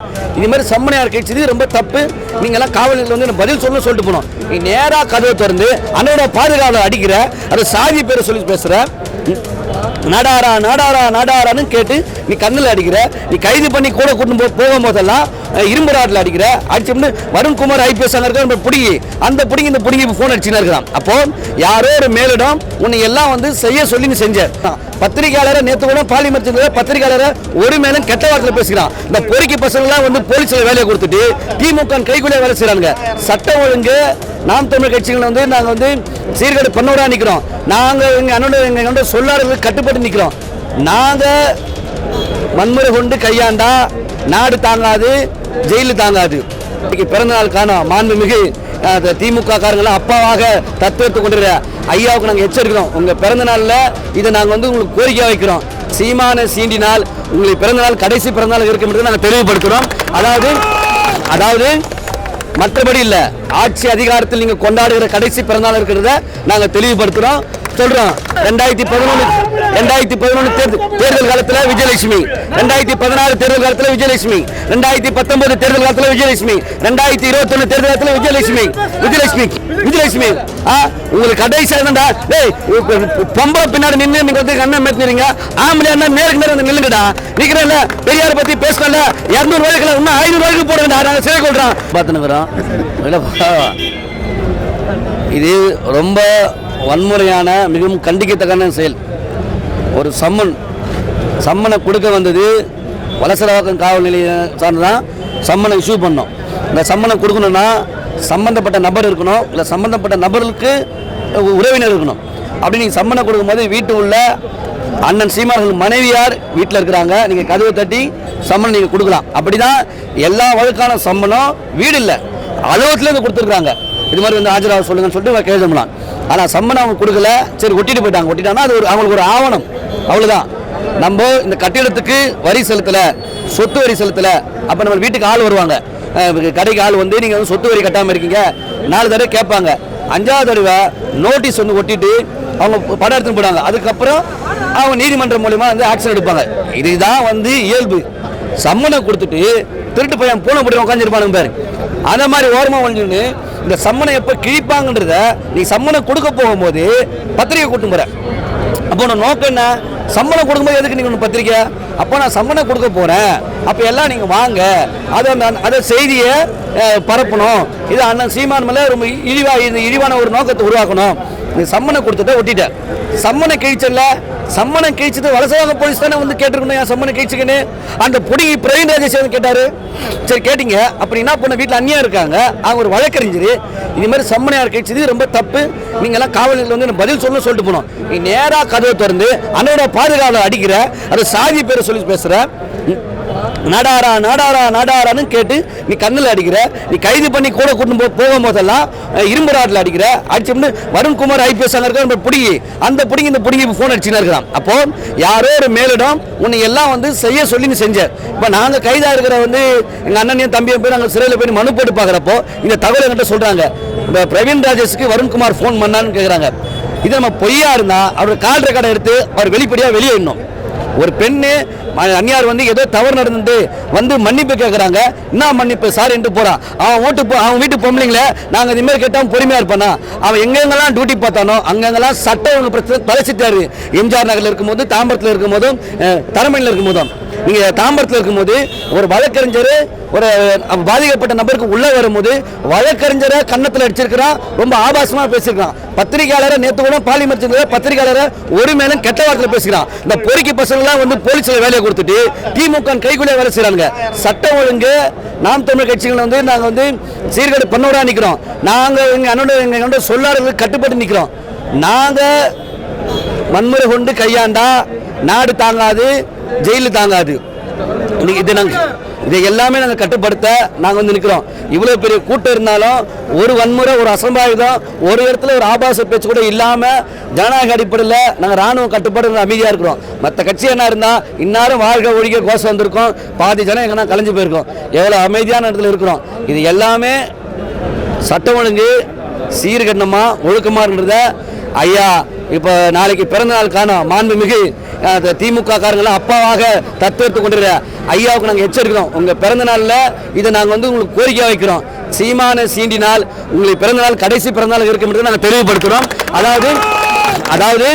இது மாதிரி சம்மனையார் கட்சி ரொம்ப தப்பு. நீங்கெல்லாம் காவலர்கள் வந்து பதில் சொல்லணும்னு சொல்லிட்டு போனோம். நீ நேராக கதவை திறந்து அண்ணனோட பாதுகாவலை அடிக்கிற, அது சாதி பேரை சொல்லி பேசுற, நாடாரா நாடாரா நாடாரான்னு கேட்டு நீ கண்ணில் அடிக்கிற, நீ கைது பண்ணி கூட கூட்டு போகும்போதெல்லாம் இரும்பு ராட்டில் அடிக்கிற. அடிச்சு வருண்குமார் ஐபிஎஸ் இருக்க பிடிங்கி அந்த பிடிங்கி இந்த பிடிங்கி ஃபோன் அடிச்சுன்னு இருக்கிறான். அப்போ யாரோ ஒரு மேலிடம் உன்னை எல்லாம் வந்து செய்ய சொல்லி நீ செஞ்ச. பத்திரிகையாளரை நேற்று கூட பார்லிமெண்ட் பத்திரிகையாளரை ஒரு மேலும் கெட்ட வார்த்தையில் பேசுகிறான். இந்த பொறுக்கி பசங்களாம் வந்து போலீஸில் வேலையை கொடுத்துட்டு திமுக கைக்குள்ளே வேலை செய்கிறாங்க. சட்டம் ஒழுங்கு நாம் தமிழ் கட்சிகள் வந்து நாங்கள் வந்து சீர்கேடு பண்ணோட நிற்கிறோம். நாங்கள் எங்களோட சொல்லாளர்களுக்கு கட்டுப்பட்டு நிற்கிறோம். நாங்கள் வன்முறை கொண்டு கையாண்டா நாடு தாங்காது, ஜெயிலு தாங்காது. இன்னைக்கு பிறந்தநாள் காணும் மாண்புமிகு திமுக காரங்களாம் அப்பாவாக தத்துவத்தை கொண்டுற ஐயாவுக்கு நாங்கள் எச்சரிக்கிறோம். உங்கள் பிறந்த நாளில் இதை நாங்கள் வந்து உங்களுக்கு கோரிக்கையாக வைக்கிறோம். சீமான சீண்டினால் உங்களுக்கு பிறந்த நாள் கடைசி பிறந்த நாள் இருக்க மட்டும் நாங்கள் தெளிவுபடுத்துகிறோம். அதாவது மற்றபடி இல்லை, ஆட்சி அதிகாரத்தில் நீங்கள் கொண்டாடுகிற கடைசி பிறந்தநாள் இருக்கிறத நாங்கள் தெளிவுபடுத்துகிறோம். சொல்றோம் 2011 தேர்தல் காலத்தில் விஜயலட்சுமி, 2016 தேர்தல் காலத்தில் விஜயலட்சுமி, 2019 தேர்தல் காலத்தில் விஜயலட்சுமி, 2021 தேர்தல் காலத்தில் விஜயலட்சுமி உங்களுக்கு கடைசி பொம்பளை பின்னாடி நின்று நீங்க வந்து கண்ணை மேத்தினீங்க. ஆம்பளை நேருக்கு நேரம் நில்லுங்கடா. நிக்கிறேன் பெரியார் பத்தி பேசல 200 ரூபாய்க்கு இன்னும் 500 ரூபாய்க்கு போடுங்கடா. நாங்கள் சிறை கொள்றோம் பார்த்துனுக்குறோம். இது ரொம்ப வன்முறையான மிகவும் கண்டிக்கத்தக்கான செயல். ஒரு சம்மனை கொடுக்க வந்தது வலசரவாக்கம் காவல் நிலையம் சார்ந்துதான் சம்மனை இஷ்யூ பண்ணோம். இந்த சம்மனை கொடுக்கணும்னா சம்பந்தப்பட்ட நபர் இருக்கணும், இல்லை சம்பந்தப்பட்ட நபர்களுக்கு உறவினர் இருக்கணும். அப்படி நீங்கள் சம்மனை கொடுக்கும்போது வீட்டு உள்ள அண்ணன் சீமானவர்கள் மனைவியார் வீட்டில் இருக்கிறாங்க. நீங்கள் கதவை தட்டி சம்மனை நீங்கள் கொடுக்கலாம். அப்படி தான் எல்லா வழக்கான சம்மனும் வீடு இல்லை அலுவலகத்துலேருந்து கொடுத்துருக்குறாங்க. இது மாதிரி வந்து ஆஜராக சொல்லுங்கன்னு சொல்லிட்டு கேட்கலாம். ஆனால் சம்மனை அவங்க கொடுக்கல. சரி ஒட்டிட்டு போயிட்டாங்க. ஒட்டிட்டாங்கன்னா அது அவங்களுக்கு ஒரு ஆவணம், அவ்வளோதான். நம்ம இந்த கட்டிடத்துக்கு வரி செலுத்தலை, சொத்து வரி செலுத்தலை. அப்போ நம்ம வீட்டுக்கு ஆள் வருவாங்க, கடைக்கு ஆள் வந்து நீங்கள் வந்து சொத்து வரி கட்டாமல் இருக்கீங்க 4 தடவை கேட்பாங்க. 5ஆவது தடவை நோட்டீஸ் வந்து ஒட்டிட்டு அவங்க படம் எடுத்துன்னு போயிடுவாங்க. அதுக்கப்புறம் அவங்க நீதிமன்றம் மூலமா வந்து ஆக்ஷன் எடுப்பாங்க. இதுதான் வந்து இயல்பு. சம்மனை கொடுத்துட்டு திருட்டு பையன் பூனை போட்டு உட்காந்துருப்பானுங்க பாரு, அந்த மாதிரி ஓரமாக ஒழிஞ்சுன்னு இந்த சம்மனை எப்போ கிழிப்பாங்கன்றத நீ சம்மனை கொடுக்க போகும்போது பத்திரிகை கூட்டும் போற. அப்போ உன் நோக்கம் என்ன? சம்மனை கொடுக்கும்போது எதுக்கு நீங்கள் ஒன்று பத்திரிக்கை? அப்போ நான் சம்மனை கொடுக்க போகிறேன், அப்போ எல்லாம் நீங்கள் வாங்க, அதை செய்தியை பரப்பணும். இது அண்ணன் சீமான் மேலே ரொம்ப இழிவான ஒரு நோக்கத்தை உருவாக்கணும். நீ சம்மனை கொடுத்துட்டு ஒட்டிட்டேன். சம்மனை கிழிச்சல, சம்மனை கிழிச்சது வலசவாக போலீஸ் தானே வந்து கேட்டிருக்கணும். ஏன் சம்மனை கிழிச்சுக்கன்னு அந்த பொடியை பிரவீன் ராஜேஷ் கேட்டாரு. சரி கேட்டீங்க, அப்படி என்ன பண்ண வீட்டில் அந்நியா இருக்காங்க, அவங்க ஒரு வழக்கறிஞர். இது மாதிரி சம்மனையார் கட்சி ரொம்ப தப்பு. நீங்கெல்லாம் காவலர்கள் வந்து பதில் சொல்லணும்னு சொல்லிட்டு போனோம். நீ நேராக கதவை திறந்து அண்ணனோட பாதுகாவலை அடிக்கிற, அது சாதி பேரை சொல்லி பேசுற, நாடாரா நாடாரா நாடாரான்னு கேட்டு நீ கண்ணில் அடிக்கிற, நீ கைது பண்ணி கூட கூட்டு போகும்போதெல்லாம் இரும்பு ராட்டில் அடிக்கிற. அடிச்சு வருண்குமார் ஐபிஎஸ் இருக்க பிடிங்கி அந்த பிடிங்கி இந்த பிடிங்கி ஃபோன் அடிச்சுன்னு இருக்கிறான். அப்போ யாரோ ஒரு மேலிடம் உன்னை எல்லாம் வந்து செய்ய சொல்லி நீ செஞ்ச. இப்போ நாங்கள் கைதாக இருக்கிற வந்து எங்கள் அண்ணனையும் தம்பியும் போய் நாங்கள் சிறையில் போய் மனு போட்டு பார்க்குறப்போ இந்த தகவல் என்கிட்ட சொல்கிறாங்க. இப்போ பிரவீன் ராஜேஷுக்கு வருண்குமார் ஃபோன் பண்ணான்னு கேட்குறாங்க. இது நம்ம பொய்யா இருந்தால் அவரோட கால் ரெக்கார்டை எடுத்து அவர் வெளிப்படையாக வெளியிடணும். ஒரு பெண்ணு அந்நியார் வந்து ஏதோ தவறு நடந்து வந்து மன்னிப்பு கேட்குறாங்க. என்ன மன்னிப்பு சார் என்று போகிறான். அவன் வீட்டு பொம்பளைங்கள நாங்கள் இது மாதிரி கேட்டால் பொறுமையாக இருப்பானா? அவன் எங்கெங்கெல்லாம் டியூட்டி பார்த்தானோ அங்கெங்கெல்லாம் சட்டம் ஒன்று பிரச்சனை தலைச்சிட்டாரு. எம்ஜிஆர் நகரில் இருக்கும்போது, தாம்பரத்தில் இருக்கும்போதும், தரமணியில் இருக்கும்போதும். நீங்கள் தாம்பரத்தில் இருக்கும்போது ஒரு வழக்கறிஞர் ஒரு பாதிக்கப்பட்ட நபருக்கு உள்ளே வரும்போது வழக்கறிஞரை கன்னத்தில் அடிச்சிருக்கிறான், ரொம்ப ஆபாசமாக பேசியிருக்கான். பத்திரிகையாளரை நேற்று கூட பார்லிமெண்ட் பத்திரிகையாளரை ஒரு மேலும் கெட்ட வார்த்தையில் பேசுகிறான். இந்த பொறுக்கி பசங்களாம் வந்து போலீஸில் வேலையை கொடுத்துட்டு திமுக கைக்குள்ளே வேலை செய்கிறாங்க. சட்டம் ஒழுங்கு நாம் தமிழ் கட்சிகள் வந்து நாங்கள் வந்து சீர்கேடு பண்ணோட நிற்கிறோம். நாங்கள் எங்களோட சொல்லாளர்களுக்கு கட்டுப்பட்டு நிற்கிறோம். நாங்கள் வன்முறை கொண்டு கையாண்டா நாடு தாங்காது, ஜெயிலு தாங்காது. இதை எல்லாமே நாங்கள் கட்டுப்படுத்த நாங்கள் வந்து நிற்கிறோம். இவ்வளோ பெரிய கூட்டம் இருந்தாலும் ஒரு வன்முறை, ஒரு அசம்பாவிதம், ஒரு இடத்துல ஒரு ஆபாச பேச்சு கூட இல்லாமல் ஜனநாயக அடிப்படையில் நாங்கள் ராணுவ கட்டுப்பாடு அமைதியாக இருக்கிறோம். மற்ற கட்சி என்ன இருந்தால் இந்நேரம் வாழ்க்கை ஒழிக்க கோஷம் வந்திருக்கோம், பாதி ஜனம் எங்கன்னா கலைஞ்சு போயிருக்கோம். எவ்வளோ அமைதியான இடத்துல இருக்கிறோம். இது எல்லாமே சட்டம் ஒழுங்கு சீர்கண்ணமாக ஒழுக்கமாகன்றத ஐயா இப்போ நாளைக்கு பிறந்தநாள் காணும் மாண்புமிகு திமுக காரங்களாம் அப்பாவாக தத்துவத்து கொண்டிருக்கிற ஐயாவுக்கு நாங்கள் எச்சரிக்கிறோம். உங்கள் பிறந்த நாளில் இதை நாங்கள் வந்து உங்களுக்கு கோரிக்கையாக வைக்கிறோம். சீமான சீண்டினால் உங்களுக்கு பிறந்தநாள் கடைசி பிறந்தநாள் இருக்கும் என்று நாங்கள் தெளிவுபடுத்துகிறோம். அதாவது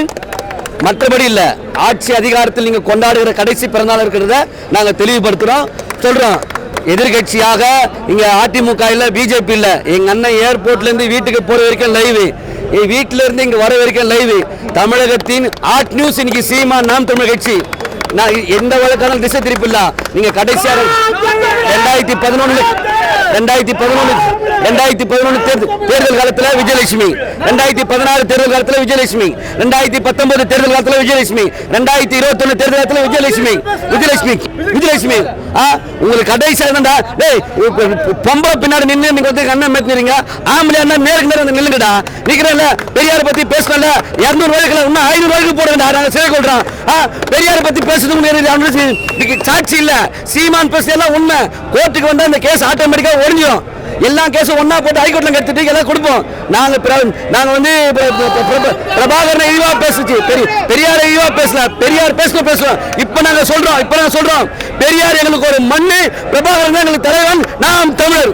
மற்றபடி இல்லை, ஆட்சி அதிகாரத்தில் நீங்கள் கொண்டாடுகிற கடைசி பிறந்தநாள் இருக்கிறத நாங்கள் தெளிவுபடுத்துகிறோம், சொல்கிறோம். எதிர்கட்சியாக இங்கே அதிமுக இல்லை, பிஜேபி இல்லை. எங்கள் அண்ணன் ஏர்போர்ட்லேருந்து வீட்டுக்கு போகிற வரைக்கும் லைவு, வீட்டில இருந்து இங்கே வர வரைக்கும் லைவு. தமிழகத்தின் ஆட் நியூஸ் இன்னைக்கு சீமான் நாம் தமிழ் கட்சி. நான் எந்த வழக்கான திசை திருப்பி இல்லை. நீங்கள் கடைசியாக 2011 தேர்தல் காலத்தில் விஜயலட்சுமி, 2016 தேர்தல் காலத்தில் விஜயலட்சுமி, 2019 தேர்தல் காலத்தில் விஜயலட்சுமி, 2021 தேர்தல் காலத்தில் விஜயலட்சுமி. உங்களுக்கு கடைசியாக பொம்பளை பின்னாடி நின்று நீங்க வந்து கண்ணை மேத்தினீங்க. ஆம்பளை அண்ணா நேருக்கு நேரம் வந்து நில்லுங்கடா. நிக்கிறேன்ல, பெரியாரை பத்தி பேசல 200 ரூபாய்க்கு இன்னும் 500 ரூபாய்க்கு போடுங்கடா. நாங்கள் சிறை கொள்றோம். பெரியாரை பத்தி பேசுறதுக்கு சாட்சி இல்ல. சீமான் பேசுறதெல்லாம் உண்மை. கோர்ட்டுக்கு வந்தா இந்த கேஸ் ஆட்டோமேட்டிக்கா ஒழிஞ்சிடும். எல்லா கேஸும் ஒன்னா போட்டு ஹைகோர்ட்ல கட்டிட்டு எல்லாம் கொடுப்போம். நாங்க வந்து பிரபாகரனை இழிவா பேசுச்சு, பெரியார இழிவா பேசல, பெரியார் பேசுவோம். இப்ப நாங்க சொல்றோம் பெரியார் எங்களுக்கு ஒரு மண்ணு, பிரபாகரன் எங்களுக்கு தலைவன், நாம் தமிழர்.